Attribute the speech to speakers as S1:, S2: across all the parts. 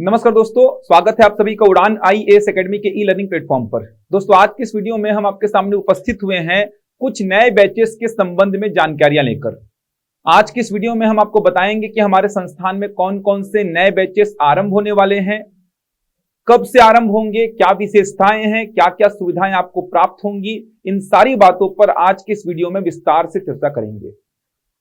S1: नमस्कार दोस्तों, स्वागत है आप सभी का उड़ान आईएएस एकेडमी के ई लर्निंग प्लेटफॉर्म पर। दोस्तों, आज की इस वीडियो में हम आपके सामने उपस्थित हुए हैं कुछ नए बैचेस के संबंध में जानकारियां लेकर। आज की इस वीडियो में हम आपको बताएंगे कि हमारे संस्थान में कौन कौन से नए बैचेस आरंभ होने वाले हैं, कब से आरंभ होंगे, क्या विशेषताएं हैं, क्या क्या सुविधाएं आपको प्राप्त होंगी। इन सारी बातों पर आज की इस वीडियो में विस्तार से चर्चा करेंगे।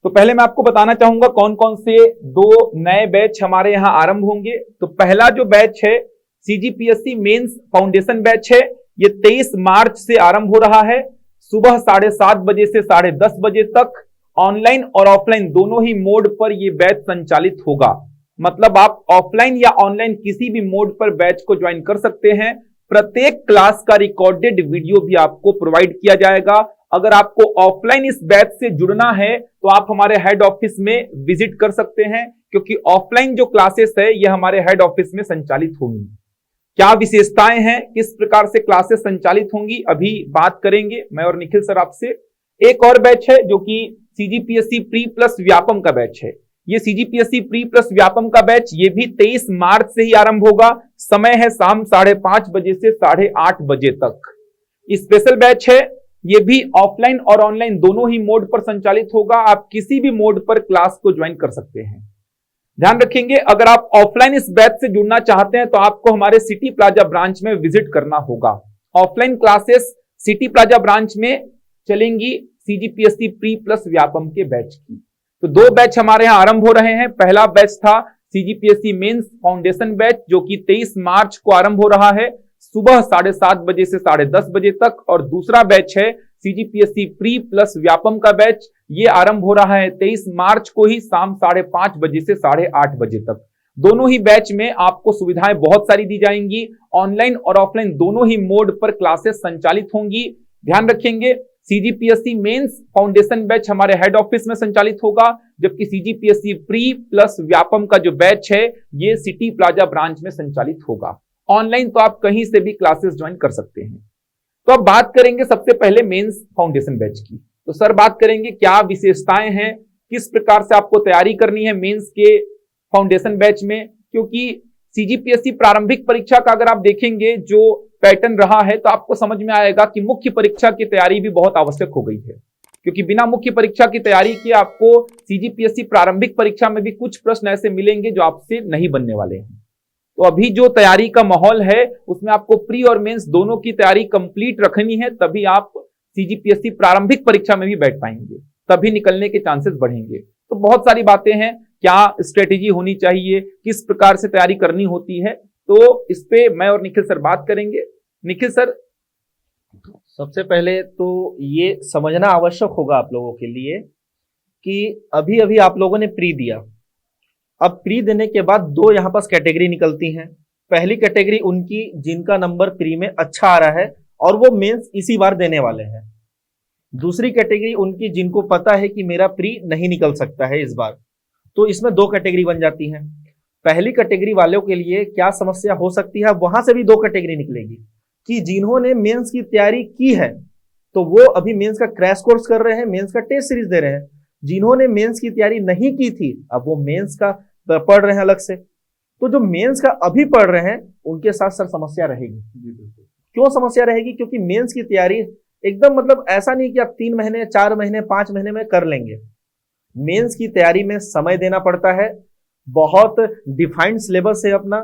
S1: तो पहले मैं आपको बताना चाहूंगा कौन कौन से दो नए बैच हमारे यहाँ आरंभ होंगे। तो पहला जो बैच है सीजीपीएससी मेंस फाउंडेशन बैच है, ये 23 मार्च से आरंभ हो रहा है। सुबह 7:30 बजे से 10:30 बजे तक ऑनलाइन और ऑफलाइन दोनों ही मोड पर यह बैच संचालित होगा। मतलब आप ऑफलाइन या ऑनलाइन किसी भी मोड पर बैच को ज्वाइन कर सकते हैं। प्रत्येक क्लास का रिकॉर्डेड वीडियो भी आपको प्रोवाइड किया जाएगा। अगर आपको ऑफलाइन इस बैच से जुड़ना है तो आप हमारे हेड ऑफिस में विजिट कर सकते हैं, क्योंकि ऑफलाइन जो क्लासेस है ये हमारे हेड ऑफिस में संचालित होंगी। क्या विशेषताएं हैं, किस प्रकार से क्लासेस संचालित होंगी, अभी बात करेंगे मैं और निखिल सर आपसे। एक और बैच है जो कि सीजीपीएससी प्री प्लस व्यापम का बैच है। ये सीजीपीएससी प्री प्लस व्यापम का बैच ये भी 23 मार्च से ही आरंभ होगा। समय है शाम 5:30 बजे से 8:30 बजे तक। स्पेशल बैच है, ये भी ऑफलाइन और ऑनलाइन दोनों ही मोड पर संचालित होगा। आप किसी भी मोड पर क्लास को ज्वाइन कर सकते हैं। ध्यान रखेंगे, अगर आप ऑफलाइन इस बैच से जुड़ना चाहते हैं तो आपको हमारे सिटी प्लाजा ब्रांच में विजिट करना होगा। Offline classes city plaza branch में चलेंगी सीजीपीएससी प्री प्लस व्यापम के बैच की। तो दो बैच हमारे यहाँ आरंभ हो रहे हैं। पहला बैच था सीजीपीएससी मेंस फाउंडेशन बैच जो कि 23 मार्च को आरंभ हो रहा है, सुबह 7:30 बजे से 10:30 बजे तक। और दूसरा बैच है सीजीपीएससी प्री प्लस व्यापम का बैच, ये आरंभ हो रहा है 23 मार्च को ही शाम 5:30 बजे से 8:30 बजे तक। दोनों ही बैच में आपको सुविधाएं बहुत सारी दी जाएंगी। ऑनलाइन और ऑफलाइन दोनों ही मोड पर क्लासेस संचालित होंगी। ध्यान रखेंगे, सीजीपीएससी मेंस फाउंडेशन बैच हमारे हेड ऑफिस में संचालित होगा, जबकि सीजीपीएससी प्री प्लस व्यापम का जो बैच है ये सिटी प्लाजा ब्रांच में संचालित होगा। ऑनलाइन तो आप कहीं से भी क्लासेस ज्वाइन कर सकते हैं। तो अब बात करेंगे सबसे पहले मेंस फाउंडेशन बैच की। तो सर बात करेंगे क्या विशेषताएं हैं, किस प्रकार से आपको तैयारी करनी है मेंस के फाउंडेशन बैच में। क्योंकि सीजीपीएससी प्रारंभिक परीक्षा का अगर आप देखेंगे जो पैटर्न रहा है तो आपको समझ में आएगा कि मुख्य परीक्षा की तैयारी भी बहुत आवश्यक हो गई है। क्योंकि बिना मुख्य परीक्षा की तैयारी के आपको सीजीपीएससी प्रारंभिक परीक्षा में भी कुछ प्रश्न ऐसे मिलेंगे जो आपसे नहीं बनने वाले हैं। तो अभी जो तैयारी का माहौल है उसमें आपको प्री और मेंस दोनों की तैयारी कंप्लीट रखनी है, तभी आप सीजीपीएससी प्रारंभिक परीक्षा में भी बैठ पाएंगे, तभी निकलने के चांसेस बढ़ेंगे। तो बहुत सारी बातें हैं, क्या स्ट्रेटेजी होनी चाहिए, किस प्रकार से तैयारी करनी होती है, तो इस पे मैं और निखिल सर बात करेंगे। निखिल सर,
S2: सबसे पहले तो ये समझना आवश्यक होगा आप लोगों के लिए कि अभी अभी आप लोगों ने प्री दिया। अब प्री देने के बाद दो यहाँ पास कैटेगरी निकलती हैं। पहली कैटेगरी उनकी जिनका नंबर प्री में अच्छा आ रहा है और वो मेंस इसी बार देने वाले हैं। दूसरी कैटेगरी उनकी जिनको पता है कि मेरा प्री नहीं निकल सकता है इस बार। तो इसमें दो कैटेगरी बन जाती हैं। पहली कैटेगरी वालों के लिए क्या समस्या हो सकती है, वहां से भी दो कैटेगरी निकलेगी कि जिन्होंने मेंस की तैयारी की है तो वो अभी मेंस का क्रैश कोर्स कर रहे हैं, मेंस का टेस्ट सीरीज दे रहे हैं। जिन्होंने मेंस की तैयारी नहीं की थी अब वो मेंस का पढ़ रहे हैं अलग से। तो जो मेंस का अभी पढ़ रहे हैं उनके साथ सर समस्या रहेगी। क्यों समस्या रहेगी? क्योंकि मेंस की तैयारी एकदम मतलब ऐसा नहीं कि आप 3 महीने 4 महीने 5 महीने में कर लेंगे। मेंस की तैयारी में समय देना पड़ता है। बहुत डिफाइंड सिलेबस है अपना,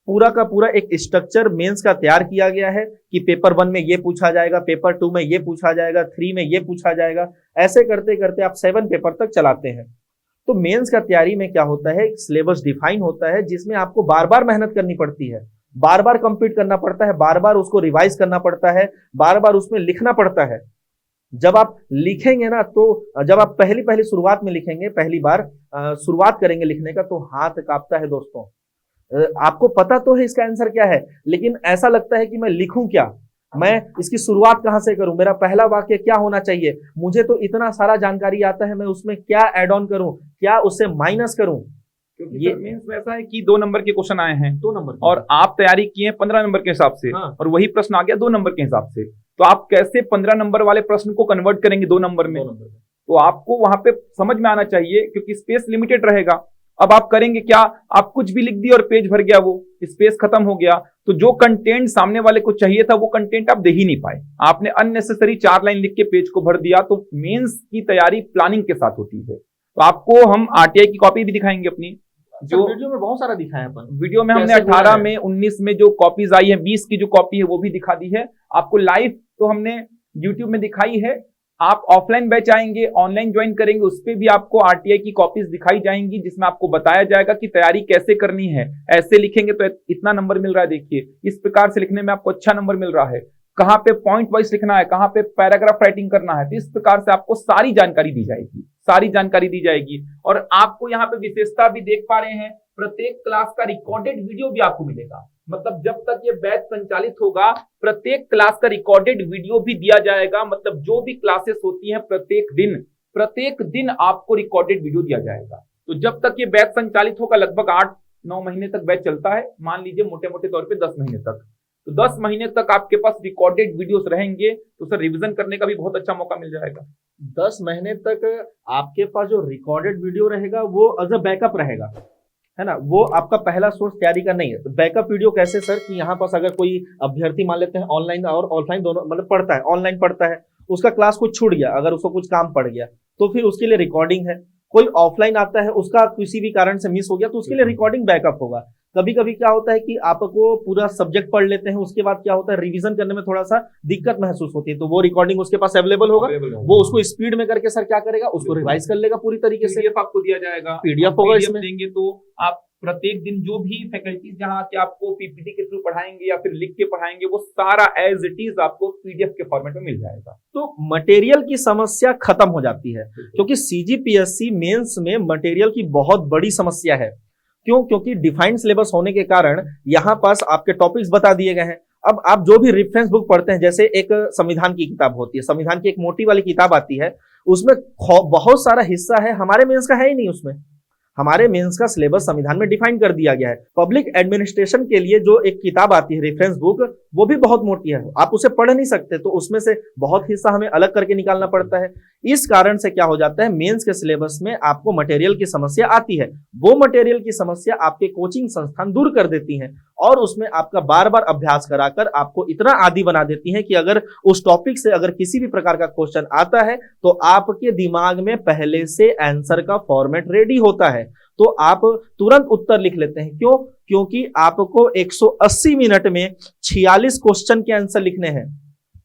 S2: पूरा का पूरा एक स्ट्रक्चर मेंस का तैयार किया गया है कि पेपर 1 में ये पूछा जाएगा, पेपर 2 में ये पूछा जाएगा, 3 में ये पूछा जाएगा। ऐसे करते करते आप 7 पेपर तक चलाते हैं। तो मेंस का तैयारी में क्या होता है, सिलेबस डिफाइन होता है जिसमें आपको बार बार मेहनत करनी पड़ती है, बार बार कंप्लीट करना पड़ता है, बार बार उसको रिवाइज करना पड़ता है, बार बार उसमें लिखना पड़ता है। जब आप लिखेंगे ना, तो जब आप पहली शुरुआत में लिखेंगे, पहली बार शुरुआत करेंगे लिखने का, तो हाथ कांपता है दोस्तों। आपको पता तो है इसका आंसर क्या है, लेकिन ऐसा लगता है कि मैं लिखूं क्या, मैं इसकी शुरुआत कहां से करूं, मेरा पहला वाक्य क्या होना चाहिए, मुझे तो इतना सारा जानकारी आता है, मैं उसमें क्या ऐड ऑन करूं, क्या उससे माइनस करूं।
S1: क्योंकि ये मींस ऐसा है कि 2 नंबर के क्वेश्चन आए हैं, 2 नंबर और आप तैयारी किए 15 नंबर के हिसाब से। हाँ। और वही प्रश्न आ गया 2 नंबर के हिसाब से, तो आप कैसे 15 नंबर वाले प्रश्न को कन्वर्ट करेंगे 2 नंबर में? तो आपको वहां पे समझ में आना चाहिए, क्योंकि स्पेस लिमिटेड रहेगा। अब आप करेंगे क्या, आप कुछ भी लिख दिए और पेज भर गया वो, स्पेस खत्म हो गया, तो जो कंटेंट सामने वाले को चाहिए था वो कंटेंट आप दे ही नहीं पाए। आपने अननेसेसरी 4 लाइन लिख के पेज को भर दिया। तो मेंस की तैयारी प्लानिंग के साथ होती है। तो आपको हम आरटीआई की कॉपी भी दिखाएंगे अपनी, जो
S2: वीडियो में बहुत सारा दिखाया अपन।
S1: वीडियो में हमने 18 में 19 में जो कॉपीज आई है, 20 की जो कॉपी है वो भी दिखा दी है आपको। लाइव तो हमने यूट्यूब में दिखाई है। आप ऑफलाइन बैच आएंगे, ऑनलाइन ज्वाइन करेंगे, उस पर भी आपको आरटीआई की कॉपीज दिखाई जाएंगी, जिसमें आपको बताया जाएगा कि तैयारी कैसे करनी है। ऐसे लिखेंगे तो इतना नंबर मिल रहा है, देखिए इस प्रकार से लिखने में आपको अच्छा नंबर मिल रहा है, कहाँ पे पॉइंट वाइज लिखना है, कहाँ पे पैराग्राफ राइटिंग करना है। तो इस प्रकार से आपको सारी जानकारी दी जाएगी, सारी जानकारी दी जाएगी। और आपको यहाँ पे विशेषता भी देख पा रहे हैं, प्रत्येक क्लास का रिकॉर्डेड वीडियो भी आपको मिलेगा। मतलब जब तक ये बैच संचालित होगा, प्रत्येक क्लास का रिकॉर्डेड वीडियो भी दिया जाएगा। मतलब जो भी क्लासेस होती हैं प्रत्येक दिन आपको रिकॉर्डेड वीडियो दिया जाएगा। तो जब तक ये बैच संचालित होगा, लगभग 8-9 महीने तक बैच चलता है, मान लीजिए मोटे मोटे तौर पे 10 महीने तक। तो 10 महीने तक आपके पास रिकॉर्डेड वीडियोस रहेंगे, तो सर रिवीजन करने का भी बहुत अच्छा मौका मिल जाएगा।
S2: 10 महीने तक आपके पास जो रिकॉर्डेड वीडियो रहेगा वो एज अ बैकअप रहेगा, है ना। वो आपका पहला सोर्स तैयारी का नहीं है। तो बैकअप वीडियो कैसे सर, कि यहाँ पास अगर कोई अभ्यर्थी मान लेते हैं ऑनलाइन और ऑफलाइन दोनों मतलब पढ़ता है, ऑनलाइन पढ़ता है, उसका क्लास कुछ छूट गया, अगर उसको कुछ काम पड़ गया तो फिर उसके लिए रिकॉर्डिंग है। कोई ऑफलाइन आता है, उसका किसी भी कारण से मिस हो गया तो उसके लिए रिकॉर्डिंग बैकअप होगा। कभी कभी क्या होता है कि आपको पूरा सब्जेक्ट पढ़ लेते हैं, उसके बाद क्या होता है रिवीजन करने में थोड़ा सा दिक्कत महसूस होती है, तो वो रिकॉर्डिंग उसके पास अवेलेबल होगा। वो उसको स्पीड में करके सर क्या करेगा, उसको रिवाइज कर लेगा पूरी तरीके से।
S1: पीडीएफ आपको दिया जाएगा,
S2: पीडीएफ होगा इसमें
S1: देंगे। तो आप प्रत्येक दिन जो भी फैकल्टीज जहां आके आपको पीपीटी के थ्रू पढ़ाएंगे या फिर लिख के पढ़ाएंगे, वो सारा एज इट इज आपको पीडीएफ के फॉर्मेट में मिल जाएगा।
S2: तो मटेरियल की समस्या खत्म हो जाती है, क्योंकि सीजीपीएससी मेंस में मटेरियल की बहुत बड़ी समस्या है। क्यों? क्योंकि डिफाइंड सिलेबस होने के कारण यहाँ पास आपके टॉपिक्स बता दिए गए हैं। अब आप जो भी रेफरेंस बुक पढ़ते हैं, जैसे एक संविधान की किताब होती है, संविधान की एक मोटी वाली किताब आती है, उसमें बहुत सारा हिस्सा है हमारे मेंस का है ही नहीं। उसमें हमारे मेंस का सिलेबस संविधान में डिफाइन कर दिया गया है। पब्लिक एडमिनिस्ट्रेशन के लिए जो एक किताब आती है रेफरेंस बुक, वो भी बहुत मोटी है, आप उसे पढ़ नहीं सकते, तो उसमें से बहुत हिस्सा हमें अलग करके निकालना पड़ता है। इस कारण से क्या हो जाता है, मेंस के सिलेबस में आपको मटेरियल की समस्या आती है। वो मटेरियल की समस्या आपके कोचिंग संस्थान दूर कर देती हैं और उसमें आपका बार बार अभ्यास कराकर आपको इतना आदी बना देती हैं कि अगर उस टॉपिक से अगर किसी भी प्रकार का क्वेश्चन आता है तो आपके दिमाग में पहले से आंसर का फॉर्मेट रेडी होता है, तो आप तुरंत उत्तर लिख लेते हैं। क्यों? क्योंकि आपको 180 मिनट में 46 क्वेश्चन के आंसर लिखने हैं,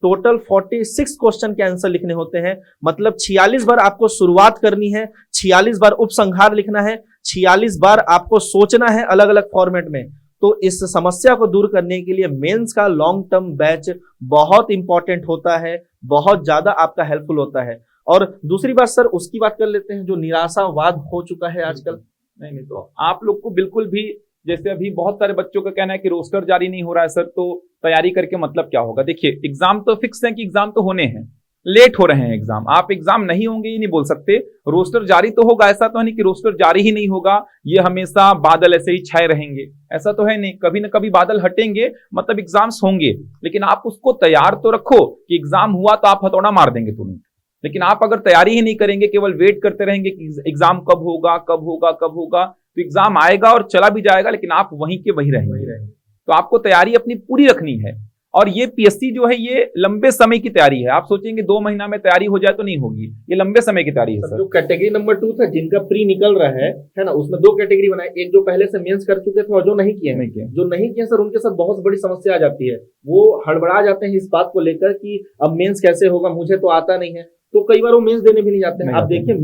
S2: टोटल 46 क्वेश्चन के आंसर लिखने होते हैं। मतलब 46 बार आपको शुरुआत करनी है, 46 बार उपसंहार लिखना है, 46 बार आपको सोचना है अलग अलग फॉर्मेट में। तो इस समस्या को दूर करने के लिए मेंस का लॉन्ग टर्म बैच बहुत इंपॉर्टेंट होता है, बहुत ज्यादा आपका हेल्पफुल होता है। और दूसरी बात सर, उसकी बात कर लेते हैं जो निराशावाद हो चुका है आजकल।
S1: नहीं तो आप लोग को बिल्कुल भी, जैसे अभी बहुत सारे बच्चों का कहना है कि रोस्टर जारी नहीं हो रहा है सर, तो तैयारी करके मतलब क्या होगा। देखिए एग्जाम तो फिक्स है कि एग्जाम तो होने हैं, लेट हो रहे हैं एग्जाम, आप एग्जाम नहीं होंगे ये नहीं बोल सकते। रोस्टर जारी तो होगा, ऐसा तो है नहीं कि रोस्टर जारी ही नहीं होगा, ये हमेशा बादल ऐसे ही छाए रहेंगे, ऐसा तो है नहीं। कभी ना कभी बादल हटेंगे, मतलब एग्जाम्स होंगे, लेकिन आप उसको तैयार तो रखो कि एग्जाम हुआ तो आप हथौड़ा मार देंगे तुरंत। लेकिन आप अगर तैयारी ही नहीं करेंगे, केवल वेट करते रहेंगे कि एग्जाम कब होगा कब होगा कब होगा, तो एग्जाम आएगा और चला भी जाएगा, लेकिन आप वहीं के वहीं रहेंगे। तो आपको तैयारी अपनी पूरी रखनी है। और ये पीएससी जो है ये लंबे समय की तैयारी है। आप सोचेंगे 2 महीना में तैयारी हो जाए तो नहीं होगी, ये लंबे समय की तैयारी है सर।
S2: जो कैटेगरी नंबर 2 था, जिनका प्री निकल रहा है ना, उसमें 2 कैटेगरी बनाए, एक जो पहले से मेंस कर चुके थे और जो नहीं किए हैं। जो नहीं किए सर, उनके साथ बहुत बड़ी समस्या आ जाती है। वो हड़बड़ा जाते हैं इस बात को लेकर कि अब मेंस कैसे होगा, मुझे तो आता नहीं है, तो कई बार वो मेंस देने भी नहीं जाते हैं। आप देखिए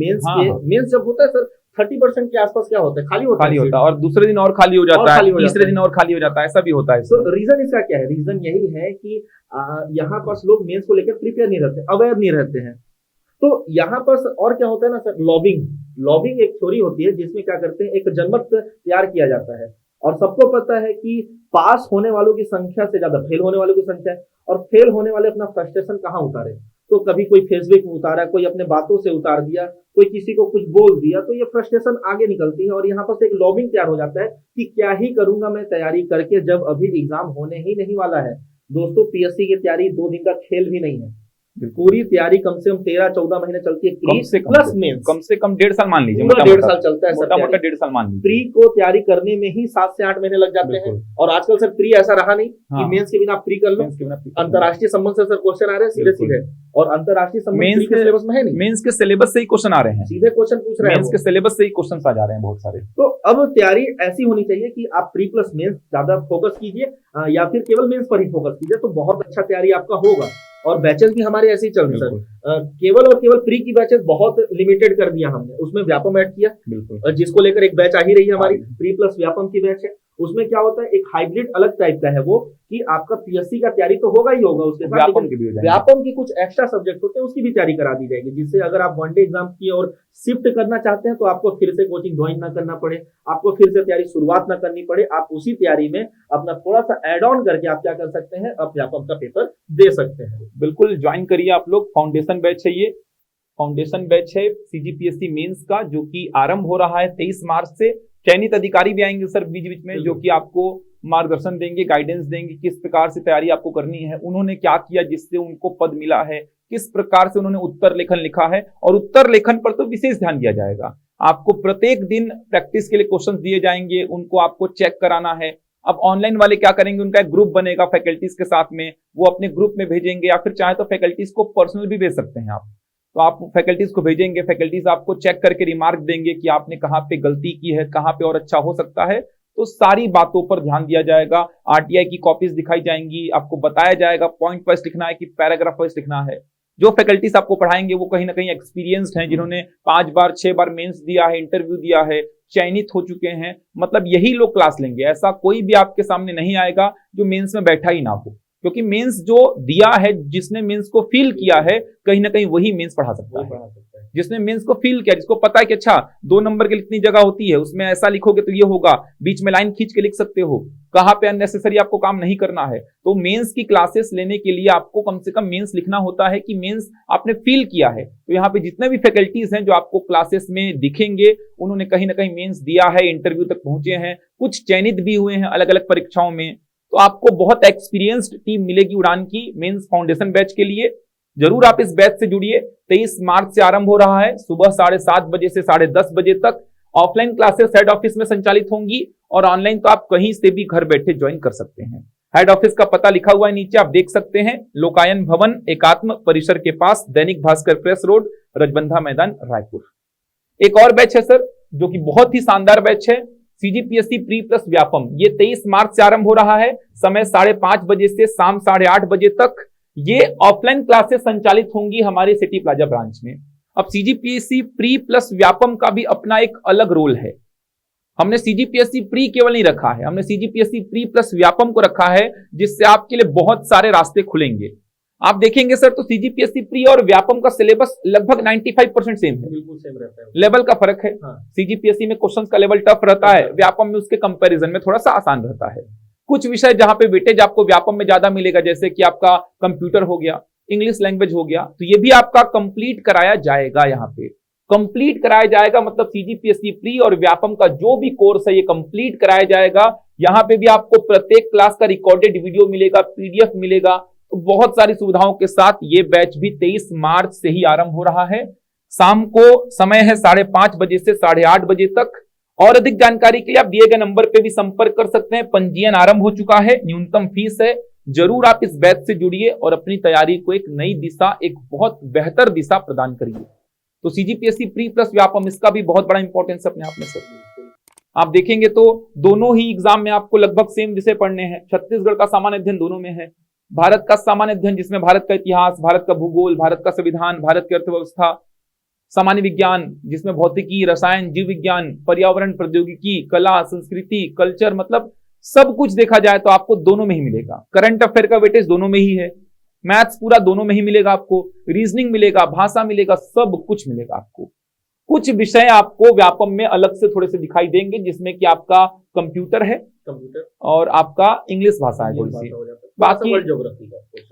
S2: मेंस जब होता है सर 30% के आसपास क्या होता है, खाली होता है,
S1: और दूसरे दिन और खाली हो जाता है, तीसरे दिन और खाली हो जाता है, ऐसा भी होता है।
S2: तो रीजन इसका क्या है? रीजन यही है कि यहाँ पास लोग मेंस को लेकर प्रिपेयर नहीं रहते, अवेयर नहीं रहते हैं। तो यहाँ पास और क्या होता है ना सर, लॉबिंग एक थ्योरी होती है जिसमें क्या करते हैं, एक जनमत तैयार किया जाता है और सबको पता है कि पास होने वालों की संख्या से ज्यादा फेल होने वालों की संख्या है, और फेल होने वाले अपना फ्रस्ट्रेशन कहाँ उतारे, तो कभी कोई फेसबुक में उतारा, कोई अपने बातों से उतार दिया, कोई किसी को कुछ बोल दिया, तो ये फ्रस्ट्रेशन आगे निकलती है और यहाँ पर एक लॉबिंग तैयार हो जाता है कि क्या ही करूंगा मैं तैयारी करके, जब अभी एग्जाम होने ही नहीं वाला है। दोस्तों पीएससी की तैयारी 2 दिन का खेल भी नहीं है। पूरी तैयारी कम से कम 13-14 महीने चलती है, प्री प्लस मेंस
S1: कम से कम 1.5 साल मान लीजिए,
S2: पूरा 1.5 साल चलता है,
S1: मोटा मोटा 1.5 साल मान लीजिए।
S2: प्री को तैयारी करने में ही 7 से 8 महीने लग जाते हैं। और आजकल सर प्री ऐसा रहा नहीं कि मेंस के बिना आप प्री कर लो। अंतरराष्ट्रीय संबंध से सर क्वेश्चन आ रहे हैं सीधे सीधे, और अंतरराष्ट्रीय संबंध मेंस के सिलेबस में है नहीं,
S1: मेंस के सिलेबस से ही क्वेश्चन आ रहे हैं,
S2: सीधे क्वेश्चन पूछ रहे हैं,
S1: मेंस के सिलेबस से ही क्वेश्चन आ जा रहे हैं बहुत सारे।
S2: तो अब तैयारी ऐसी होनी चाहिए कि आप प्री प्लस मेंस ज्यादा फोकस कीजिए, या फिर केवल मेंस पर ही फोकस कीजिए, तो बहुत अच्छा तैयारी आपका होगा। और बैचेस भी हमारे ऐसे ही चल रहे हैं सर, केवल और केवल प्री की बैचेस बहुत लिमिटेड कर दिया हमने, उसमें व्यापम ऐड किया, बिल्कुल, जिसको लेकर एक बैच आ ही रही है हमारी, प्री प्लस व्यापम की बैच है। उसमें क्या होता है, एक हाइब्रिड अलग टाइप का है वो, कि आपका पीएससी का तैयारी तो होगा ही होगा, उसके साथ व्यापम की कुछ एक्स्ट्रा सब्जेक्ट होते हैं, उसकी भी तैयारी करा दी जाएगी, जिससे अगर आप वनडे एग्जाम की और शिफ्ट करना चाहते हैं तो आपको फिर से कोचिंग ज्वाइन ना करना पड़े, आपको फिर से तैयारी शुरुआत ना करनी पड़े, आप उसी तैयारी में अपना थोड़ा सा एड ऑन करके आप क्या कर सकते हैं, आप व्यापम का पेपर दे सकते हैं।
S1: बिल्कुल ज्वाइन करिए आप लोग, फाउंडेशन बैच है, ये फाउंडेशन बैच है सीजीपीएससी मेंस का, जो कि आरंभ हो रहा है 23 मार्च से। चयनित अधिकारी भी आएंगे सर बीच बीच में, जो कि आपको मार्गदर्शन देंगे, गाइडेंस देंगे, किस प्रकार से तैयारी आपको करनी है, उन्होंने क्या किया जिससे उनको पद मिला है, किस प्रकार से उन्होंने उत्तर लेखन लिखा है, और उत्तर लेखन पर तो विशेष ध्यान दिया जाएगा। आपको प्रत्येक दिन प्रैक्टिस के लिए क्वेश्चन दिए जाएंगे, उनको आपको चेक कराना है। अब ऑनलाइन वाले क्या करेंगे, उनका एक ग्रुप बनेगा फैकल्टीज के साथ में, वो अपने ग्रुप में भेजेंगे, या फिर चाहे तो फैकल्टीज को पर्सनल भी भेज सकते हैं आप, तो आप फैकल्टीज को भेजेंगे, फैकल्टीज आपको चेक करके रिमार्क देंगे कि आपने कहाँ पे गलती की है, कहाँ पे और अच्छा हो सकता है। तो सारी बातों पर ध्यान दिया जाएगा। आरटीआई की कॉपीज दिखाई जाएंगी, आपको बताया जाएगा पॉइंट वाइज लिखना है कि पैराग्राफ वाइज लिखना है। जो फैकल्टीज आपको पढ़ाएंगे वो कहीं ना कहीं एक्सपीरियंस्ड हैं, जिन्होंने 5 बार 6 बार मेंस दिया है, इंटरव्यू दिया है, चयनित हो चुके हैं, मतलब यही लोग क्लास लेंगे। ऐसा कोई भी आपके सामने नहीं आएगा जो मेंस में बैठा ही ना हो, क्योंकि मेंस जो दिया है, जिसने मेंस को फील किया है, कहीं ना कहीं वही मेंस पढ़ा सकता है। जिसने मेंस को फील किया, जिसको पता है कि अच्छा 2 नंबर के लिए इतनी जगह होती है, उसमें ऐसा लिखोगे तो ये होगा, बीच में लाइन खींच के लिख सकते हो, कहां पे अननेसेसरी आपको काम नहीं करना है। तो मेंस की क्लासेस लेने के लिए आपको कम से कम मेंस लिखना होता है कि मेंस आपने फील किया है। तो यहाँ पे जितने भी फैकल्टीज हैं जो आपको क्लासेस में दिखेंगे, उन्होंने कहीं ना कहीं मेंस दिया है, इंटरव्यू तक पहुंचे हैं, कुछ चयनित भी हुए हैं अलग अलग परीक्षाओं में। तो आपको बहुत एक्सपीरियंस्ड टीम मिलेगी उड़ान की मेंस फाउंडेशन बैच के लिए। जरूर आप इस बैच से जुड़िए। 23 मार्च से आरंभ हो रहा है, सुबह 7:30 बजे से 10:30 बजे तक। ऑफलाइन क्लासेस हेड ऑफिस में संचालित होंगी, और ऑनलाइन तो आप कहीं से भी घर बैठे ज्वाइन कर सकते हैं। हेड ऑफिस का पता लिखा हुआ है नीचे, आप देख सकते हैं, लोकायन भवन एकात्म परिसर के पास, दैनिक भास्कर प्रेस रोड, रजबंधा मैदान, रायपुर। एक और बैच है सर जो कि बहुत ही शानदार बैच है, सीजीपीएससी प्री प्लस व्यापम। ये 23 मार्च से आरंभ हो रहा है, समय 5:30 बजे से शाम 8:30 बजे तक। ये ऑफलाइन क्लासेस संचालित होंगी हमारे सिटी प्लाजा ब्रांच में। अब सीजीपीएससी प्री प्लस व्यापम का भी अपना एक अलग रोल है। हमने सीजीपीएससी प्री केवल नहीं रखा है, हमने सीजीपीएससी प्री प्लस व्यापम को रखा है, जिससे आपके लिए बहुत सारे रास्ते खुलेंगे। आप देखेंगे सर तो सीजीपीएससी प्री और व्यापम का सिलेबस लगभग 95% सेम है,
S2: बिल्कुल सेम रहता है,
S1: लेवल का फर्क है।
S2: हाँ।
S1: सीजीपीएससी में क्वेश्चंस का लेवल टफ रहता है, व्यापम में उसके कंपैरिजन में थोड़ा सा आसान रहता है। कुछ विषय जहां पे वेटेज आपको व्यापम में ज्यादा मिलेगा, जैसे कि आपका कंप्यूटर हो गया, इंग्लिश लैंग्वेज हो गया, तो ये भी आपका कंप्लीट कराया जाएगा। यहाँ पे कंप्लीट कराया जाएगा, मतलब सीजीपीएससी प्री और व्यापम का जो भी कोर्स है ये कंप्लीट कराया जाएगा। यहाँ पे भी आपको प्रत्येक क्लास का रिकॉर्डेड वीडियो मिलेगा, पीडीएफ मिलेगा, तो बहुत सारी सुविधाओं के साथ ये बैच भी 23 मार्च से ही आरंभ हो रहा है। शाम को समय है 5:30 बजे से 8:30 बजे तक। और अधिक जानकारी के लिए आप दिए गए नंबर पे भी संपर्क कर सकते हैं। पंजीयन आरंभ हो चुका है, न्यूनतम फीस है। जरूर आप इस बैच से जुड़िए और अपनी तैयारी को एक नई दिशा, एक बहुत बेहतर दिशा प्रदान करिए। तो सीजीपीएससी प्री प्लस व्यापम, इसका भी बहुत बड़ा इंपॉर्टेंस अपने आप में सर। आप देखेंगे तो दोनों ही एग्जाम में आपको लगभग सेम विषय पढ़ने हैं। छत्तीसगढ़ का सामान्य अध्ययन दोनों में है, भारत का सामान्य अध्ययन जिसमें भारत का इतिहास, भारत का भूगोल, भारत का संविधान, भारत की अर्थव्यवस्था, सामान्य विज्ञान जिसमें भौतिकी, रसायन, जीव विज्ञान, पर्यावरण, प्रौद्योगिकी, कला, संस्कृति, कल्चर, मतलब सब कुछ देखा जाए तो आपको दोनों में ही मिलेगा। करंट अफेयर का वेटेज दोनों में ही है, मैथ्स पूरा दोनों में ही मिलेगा आपको, रीजनिंग मिलेगा, भाषा मिलेगा, सब कुछ मिलेगा आपको। कुछ विषय आपको व्यापम में अलग से थोड़े से दिखाई देंगे, जिसमें कि आपका कंप्यूटर है, कंप्यूटर और आपका इंग्लिश भाषा है थोड़ी सी, बाकी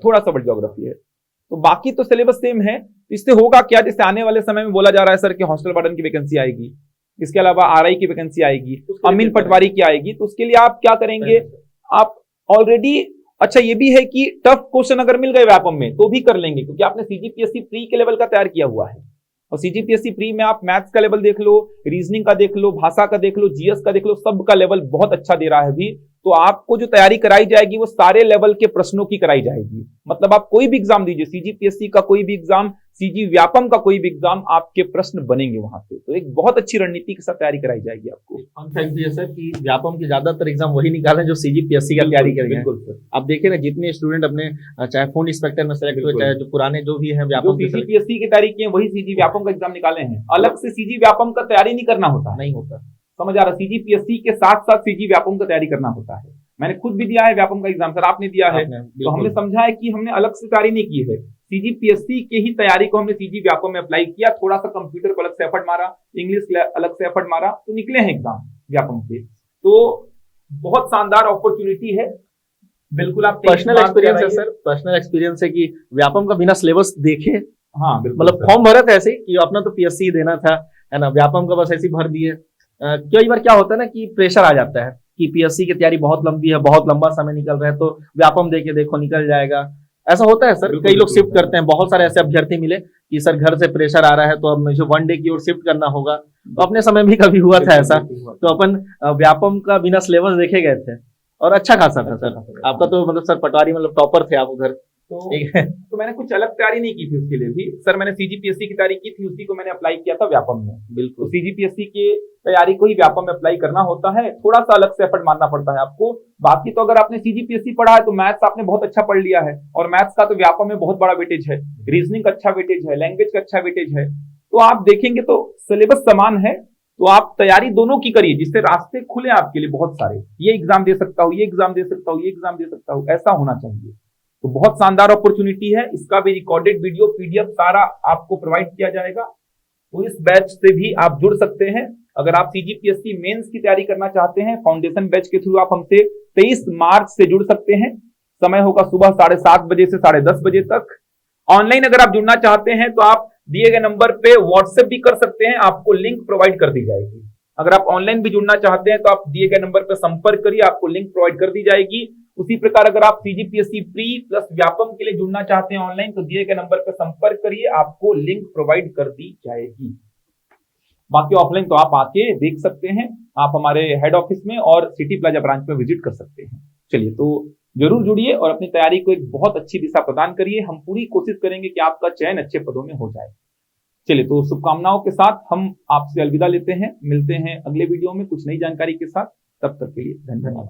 S1: थोड़ा सा वर्ल्ड ज्योग्राफी है। तो बाकी तो सिलेबस सेम है। इससे होगा क्या, जैसे आने वाले समय में बोला जा रहा है सर कि हॉस्टल वार्डन की वैकेंसी आएगी, इसके अलावा आरआई की वैकेंसी आएगी, अमीन पटवारी की आएगी, तो उसके लिए आप क्या करेंगे, आप ऑलरेडी अच्छा ये भी है कि टफ क्वेश्चन अगर मिल गए व्यापम में तो भी कर लेंगे, क्योंकि आपने सीजीपीएससी प्री के लेवल का तैयार किया हुआ है। और सीजीपीएससी प्री में आप मैथ्स का लेवल देख लो, रीजनिंग का देख लो, भाषा का देख लो, जीएस का देख लो, सब का लेवल बहुत अच्छा दे रहा है अभी। तो आपको जो तैयारी कराई जाएगी वो सारे लेवल के प्रश्नों की कराई जाएगी। मतलब आप कोई भी एग्जाम दीजिए, सीजीपीएससी का कोई भी एग्जाम, सीजी व्यापम का कोई भी एग्जाम, आपके प्रश्न बनेंगे वहां से। तो एक बहुत अच्छी रणनीति के साथ तैयारी कराई जाएगी आपको।
S2: फन फैक्ट भी है सर कि व्यापम के ज्यादातर एग्जाम वही निकाले जो सीजीपीएससी का तैयारी करेंगे।
S1: बिल्कुल सर।
S2: आप देखिए ना, जितने स्टूडेंट अपने चाहे फोन इंस्पेक्टर में सेलेक्ट हुए, चाहे जो पुराने जो भी है व्यापम के
S1: सीजीपीएससी की तैयारी की है वही सीजी व्यापम का एग्जाम निकाले हैं। अलग से सीजी व्यापम का तैयारी नहीं करना होता,
S2: नहीं होता,
S1: समझ आ रहा। सीजीपीएससी के साथ साथ सीजी व्यापम का तैयारी करना होता है। मैंने खुद भी दिया है व्यापम का एग्जाम, सर आपने दिया है, तो हमने समझा है कि हमने अलग से तैयारी नहीं की है। सीजीपीएससी के ही तैयारी को हमने सीजी व्यापम में अप्लाई किया, थोड़ा सा कंप्यूटर को अलग से एफर्ट मारा, इंग्लिश अलग से एफर्ट मारा, तो निकले हैं एग्जाम व्यापम के। तो बहुत शानदार अपॉर्चुनिटी है। बिल्कुल आप
S2: पर्सनल एक्सपीरियंस है सर, पर्सनल एक्सपीरियंस है कि व्यापम का बिना सिलेबस देखे,
S1: हाँ
S2: मतलब फॉर्म भरा था ऐसे कि अपना तो पीएससी देना था, है ना, व्यापम का बस ऐसे ही भर दिए। कई बार क्या होता है ना कि प्रेशर आ जाता है कि पीएससी की तैयारी बहुत लंबी है, बहुत लंबा समय निकल रहा है, तो व्यापम दे के देखो निकल जाएगा। ऐसा होता है सर, कई लोग शिफ्ट करते हैं। बहुत सारे ऐसे अभ्यर्थी मिले कि सर घर से प्रेशर आ रहा है तो अब मुझे 1 डे की ओर शिफ्ट करना होगा। तो अपने समय भी कभी हुआ था ऐसा, तो अपन व्यापम का बिना सिलेबस देखे गए थे और अच्छा खासा था सर। आपका तो मतलब सर पटवारी, मतलब टॉपर थे आप उधर।
S1: तो मैंने कुछ अलग तैयारी नहीं की थी उसके लिए भी सर। मैंने सीजीपीएससी की तैयारी की थी, उसी को मैंने अप्लाई किया था व्यापम में। बिल्कुल, सीजीपीएससी की तैयारी को ही व्यापम में अप्लाई करना होता है, थोड़ा सा अलग से एफर्ट मारना पड़ता है आपको। बाकी तो अगर आपने सीजीपीएससी पढ़ा है तो मैथ्स आपने बहुत अच्छा पढ़ लिया है, और मैथ्स का तो व्यापम में बहुत बड़ा वेटेज है, रीजनिंग का अच्छा वेटेज है, लैंग्वेज का अच्छा वेटेज है। तो आप देखेंगे तो सिलेबस समान है, तो आप तैयारी दोनों की करिए, जिससे रास्ते खुले आपके लिए बहुत सारे। ये एग्जाम दे सकता हूँ, ये एग्जाम दे सकता हूँ, ये एग्जाम दे सकता हूँ, ऐसा होना चाहिए। तो बहुत शानदार अपॉर्चुनिटी है। इसका भी रिकॉर्डेड वीडियो, पीडीएफ सारा आपको प्रोवाइड किया जाएगा। तो इस बैच से भी आप जुड़ सकते हैं। अगर आप सीजीपीएससी मेंस की तैयारी करना चाहते हैं, फाउंडेशन बैच के थ्रू आप हमसे 23 मार्च से जुड़ सकते हैं। समय होगा सुबह 7:30 बजे से 10:30 बजे तक। ऑनलाइन अगर आप जुड़ना चाहते हैं तो आप दिए गए नंबर पे व्हाट्सएप भी कर सकते हैं, आपको लिंक प्रोवाइड कर दी जाएगी। अगर आप ऑनलाइन भी जुड़ना चाहते हैं तो आप दिए गए नंबर पर संपर्क करिए, आपको लिंक प्रोवाइड कर दी जाएगी। उसी प्रकार अगर आप सीजीपीएससी प्री प्लस व्यापम के लिए जुड़ना चाहते हैं ऑनलाइन, तो दिए गए नंबर पर संपर्क करिए, आपको लिंक प्रोवाइड कर दी जाएगी। बाकी ऑफलाइन तो आप आके देख सकते हैं, आप हमारे हेड ऑफिस में और सिटी प्लाजा ब्रांच में विजिट कर सकते हैं। चलिए, तो जरूर जुड़िए और अपनी तैयारी को एक बहुत अच्छी दिशा प्रदान करिए। हम पूरी कोशिश करेंगे कि आपका चयन अच्छे पदों में हो जाए। चलिए, तो शुभकामनाओं के साथ हम आपसे अलविदा लेते हैं। मिलते हैं अगले वीडियो में कुछ नई जानकारी के साथ। तब तक के लिए धन्यवाद।